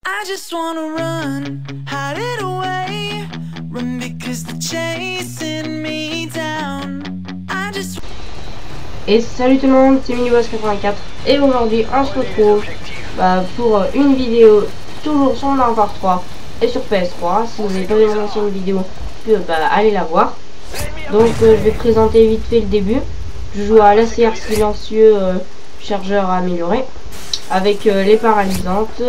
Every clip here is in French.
I just wanna run, hide it away, run because they're chasing me down. I just... Et salut tout le monde, c'est Miniboss84 et aujourd'hui on se retrouve pour une vidéo toujours sur Modern Warfare 3 et sur PS3. Si vous n'avez pas vu mon ancienne vidéo, allez la voir. Donc je vais présenter vite fait le début. Je joue à l'ACR silencieux chargeur amélioré avec les paralysantes,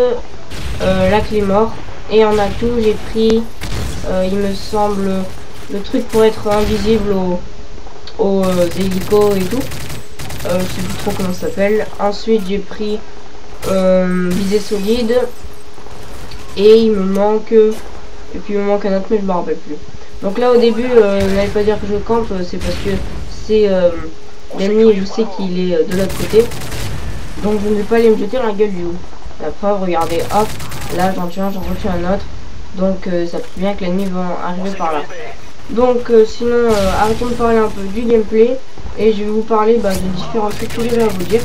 la clé mort et en atout j'ai pris il me semble le truc pour être invisible aux hélicos et tout. Je sais plus trop comment ça s'appelle. Ensuite j'ai pris visée solide et il me manque un autre mais je me rappelle plus. Donc là au début n'allez pas dire que je campe, c'est parce que c'est l'ennemi, je sais qu'il est de l'autre côté, donc je ne vais pas aller me jeter dans la gueule du loup. La preuve, regardez, hop, là j'en tue un, j'en retue un autre, donc ça prouve bien que l'ennemi va arriver par là. Donc sinon arrêtons de parler un peu du gameplay et je vais vous parler de différents trucs que j'ai à vous dire.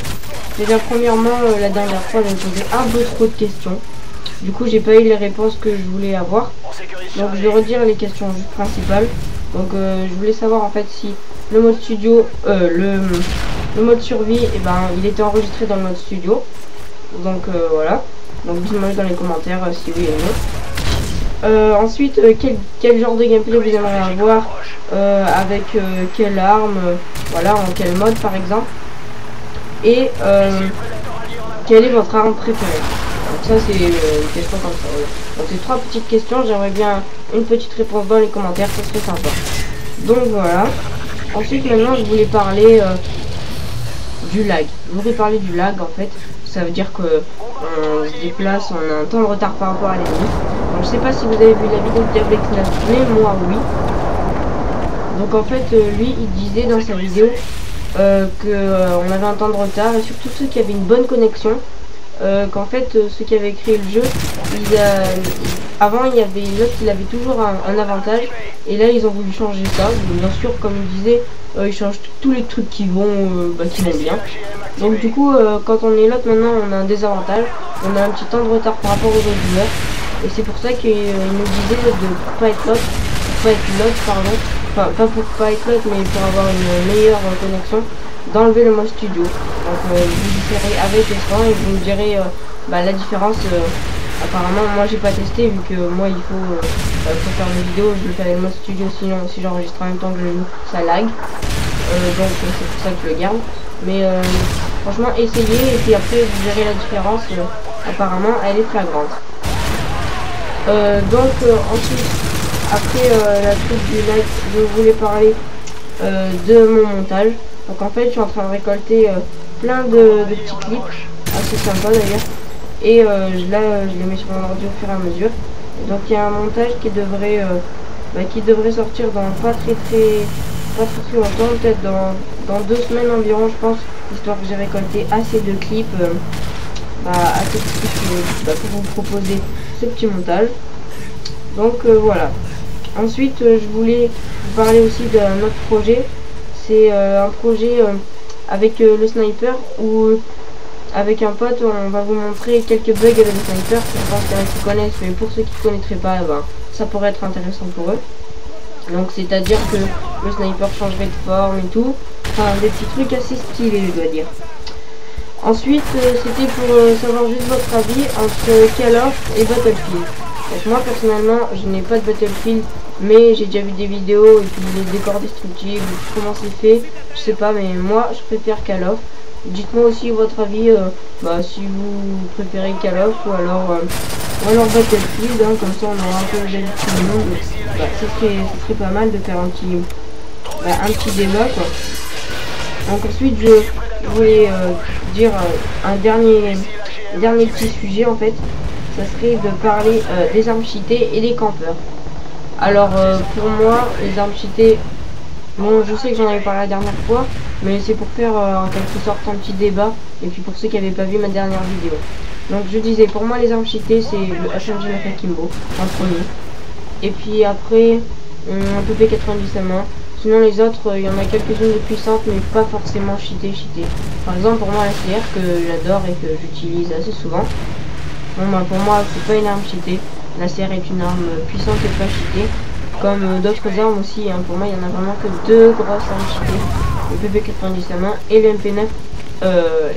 Déjà premièrement, la dernière fois j'ai posé un peu trop de questions, du coup j'ai pas eu les réponses que je voulais avoir, donc je vais redire les questions principales. Donc je voulais savoir en fait si le mode studio, le mode survie, il était enregistré dans le mode studio. Donc voilà, donc dites-moi dans les commentaires si oui ou non. Ensuite, quel genre de gameplay vous aimeriez avoir, avec quelle arme, voilà, en quel mode par exemple, et quelle est votre arme préférée. Donc ça c'est une question comme ça, voilà. Donc c'est trois petites questions, j'aimerais bien une petite réponse dans les commentaires, ça serait sympa. Donc voilà. Ensuite maintenant je voulais parler du lag. Je voudrais parler du lag en fait. Ça veut dire que on se déplace, on a un temps de retard par rapport à l'ennemi. Donc je sais pas si vous avez vu la vidéo de Diablex, mais moi oui. Donc en fait lui il disait dans sa vidéo qu'on avait un temps de retard, et surtout ceux qui avaient une bonne connexion, qu'en fait ceux qui avaient créé le jeu, avant il y avait l'autre, il avait toujours un avantage, et là ils ont voulu changer ça. Bien sûr, comme il disait, ils changent tous les trucs qui vont bien. Donc du coup quand on est l'autre maintenant on a un désavantage, on a un petit temps de retard par rapport aux autres joueurs, et c'est pour ça qu'il nous disait de pas être l'autre, pardon, enfin pas pour pas être l'autre mais pour avoir une meilleure connexion, d'enlever le mode studio. Donc vous essaierez avec et sans et vous me direz la différence. Apparemment moi j'ai pas testé, vu que moi il faut pour faire une vidéo je le fais avec le mode studio, sinon si j'enregistre en même temps que je joue ça lag, donc c'est pour ça que je le garde. Mais franchement essayez et puis après vous verrez la différence, apparemment elle est flagrante. Ensuite après la truc du lag, je voulais parler de mon montage. Donc en fait je suis en train de récolter plein de petits clips assez sympas d'ailleurs, et là je les mets sur mon ordi au fur et à mesure. Donc il y a un montage qui devrait sortir dans pas très longtemps, peut-être dans 2 semaines environ je pense, histoire que j'ai récolté assez de clips pour vous proposer ce petit montage. Donc voilà. Ensuite je voulais vous parler aussi d'un autre projet. C'est un projet avec le sniper, où avec un pote on va vous montrer quelques bugs avec le sniper. Je pense qu'il y en a qui connaissent, mais pour ceux qui ne connaîtraient pas, ça pourrait être intéressant pour eux. Donc c'est à dire que le sniper changerait de forme et tout, enfin des petits trucs assez stylés je dois dire. Ensuite c'était pour savoir juste votre avis entre Call of et Battlefield. Donc moi personnellement je n'ai pas de Battlefield, mais j'ai déjà vu des vidéos et puis les décors destructibles, comment c'est fait, je sais pas, mais moi je préfère Call of. Dites-moi aussi votre avis, si vous préférez Call of ou alors Battlefield, comme ça on aura un peu d'avis de tout le monde. Ça serait pas mal de faire un petit débat quoi. Donc ensuite je voulais dire un dernier petit sujet en fait, ça serait de parler des armes cheatées et des campeurs. Alors pour moi les armes cheatées, bon je sais que j'en avais parlé la dernière fois, mais c'est pour faire en quelque sorte un petit débat, et puis pour ceux qui n'avaient pas vu ma dernière vidéo. Donc je disais, pour moi les armes cheatées c'est le SMG Kimbo en premier, et puis après un peu P90 à main. Sinon les autres, il y en a quelques-unes de puissantes mais pas forcément cheatées. Par exemple pour moi la CR que j'adore et que j'utilise assez souvent, Bon bah pour moi c'est pas une arme cheatée. La CR est une arme puissante et pas cheatée. Comme d'autres armes aussi, hein. Pour moi il y en a vraiment que deux grosses armes cheatées. Le PP90 à main et le MP9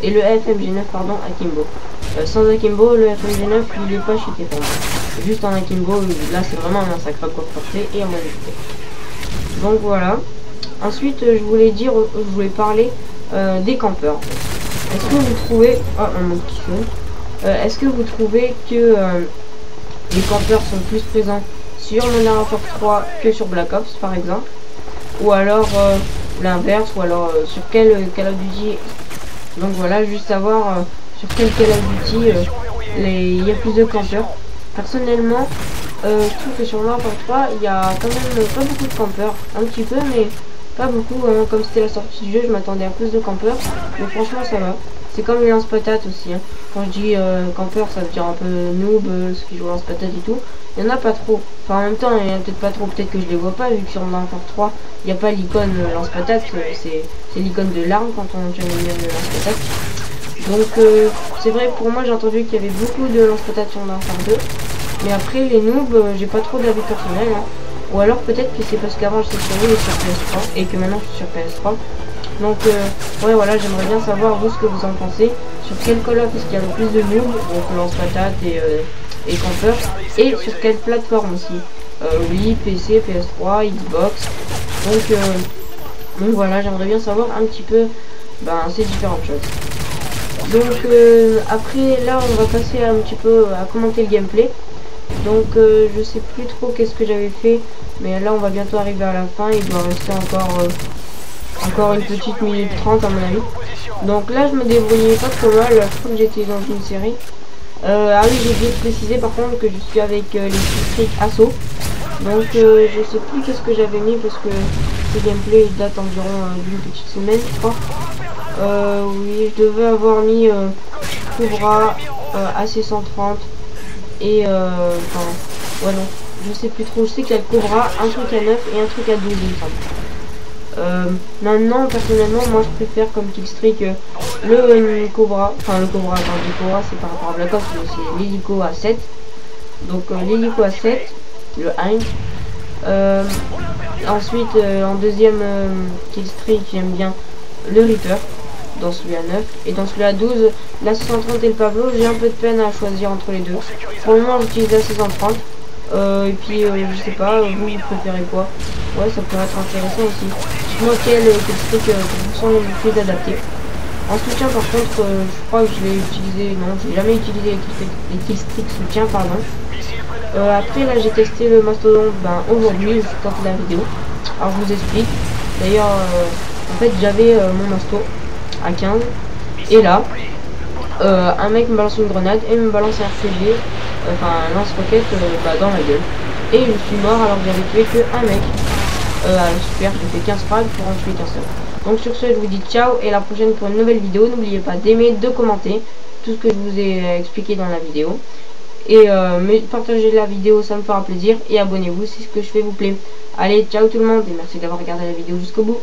et le FMG9 pardon Akimbo. Sans Akimbo, le FMG9 il est pas cheaté pour moi. Juste en Akimbo, là c'est vraiment un massacre à courte portée et à moyenne vitesse. Donc voilà. Ensuite je voulais parler des campeurs. Est-ce que vous trouvez... Ah, un mot qui sonne. Est-ce que vous trouvez que les campeurs sont plus présents sur Modern Warfare 3 que sur Black Ops par exemple? Ou alors l'inverse, ou alors sur quel Call of Duty? Donc voilà, juste savoir sur quel Call of Duty il y a plus de campeurs. Personnellement, je trouve que sur Modern Warfare 3, il y a quand même pas beaucoup de campeurs. Un petit peu, mais pas beaucoup. Hein. Comme c'était la sortie du jeu, je m'attendais à plus de campeurs. Mais franchement, ça va. C'est comme les lance-patates aussi. Hein. Quand je dis campeurs, ça veut dire un peu noob, ceux qui jouent lance-patates et tout. Il n'y en a pas trop. Enfin, en même temps, il n'y en a peut-être pas trop. Peut-être que je les vois pas, vu que sur Modern Warfare 3, il n'y a pas l'icône lance-patate. C'est l'icône de l'arme quand on tient le lance-patate. Donc, c'est vrai, pour moi, j'ai entendu qu'il y avait beaucoup de lance-patates sur Modern Warfare 2. Mais après, les noobs, j'ai pas trop d'avis personnel. Hein. Ou alors peut-être que c'est parce qu'avant j'étais sur Wii et sur PS3 et que maintenant je suis sur PS3. Donc ouais voilà, j'aimerais bien savoir vous ce que vous en pensez. Sur quel Call of est-ce qu'il y a le plus de noobs, donc lance-patate et campeurs, et sur quelle plateforme aussi. Wii, PC, PS3, Xbox. Donc voilà, j'aimerais bien savoir un petit peu ces différentes choses. Donc après là on va passer un petit peu à commenter le gameplay. Donc je sais plus trop qu'est-ce que j'avais fait, mais là on va bientôt arriver à la fin. Il doit rester encore une petite minute 30 à mon avis. Donc là je me débrouillais pas trop mal. Je crois que j'étais dans une série. Ah oui, j'ai oublié de préciser par contre que je suis avec les Street Assaut. Donc je sais plus qu'est-ce que j'avais mis, parce que ce gameplay date environ d'une petite semaine je crois. Oui, je devais avoir mis Cobra, AC130 et enfin ouais non, je sais plus trop. Je sais qu'il y a le Cobra, un truc à 9 et un truc à 12 il me semble. Maintenant personnellement moi je préfère comme killstreak le Cobra, enfin le Cobra c'est par rapport à Black Ops, c'est l'hélico à 7. Donc l'hélico à 7, le Heinz. Ensuite en deuxième killstreak j'aime bien le Reaper dans celui à 9, et dans celui à 12 la 630 et le Pavlo. J'ai un peu de peine à choisir entre les deux. Pour le moment j'utilise la 630 et puis je sais pas, vous préférez quoi? Ouais, ça pourrait être intéressant aussi. Dites-moi quel killstreak vous sont les plus adaptés. En soutien par contre je crois que je l'ai utilisé, non je n'ai jamais utilisé les killstreaks soutien pardon. Après là j'ai testé le mastodon aujourd'hui, je tente la vidéo. Alors je vous explique. D'ailleurs en fait j'avais mon masto à 15 et là un mec me balance une grenade et me balance un RPG, enfin un lance-roquette dans la gueule, et je suis mort alors que j'avais tué que un mec. Super, j'ai fait 15 frags pour en tuer qu'un seul. Donc sur ce je vous dis ciao et à la prochaine pour une nouvelle vidéo. N'oubliez pas d'aimer, de commenter tout ce que je vous ai expliqué dans la vidéo, et partagez la vidéo, ça me fera plaisir, et abonnez-vous si ce que je fais vous plaît. Allez, ciao tout le monde et merci d'avoir regardé la vidéo jusqu'au bout.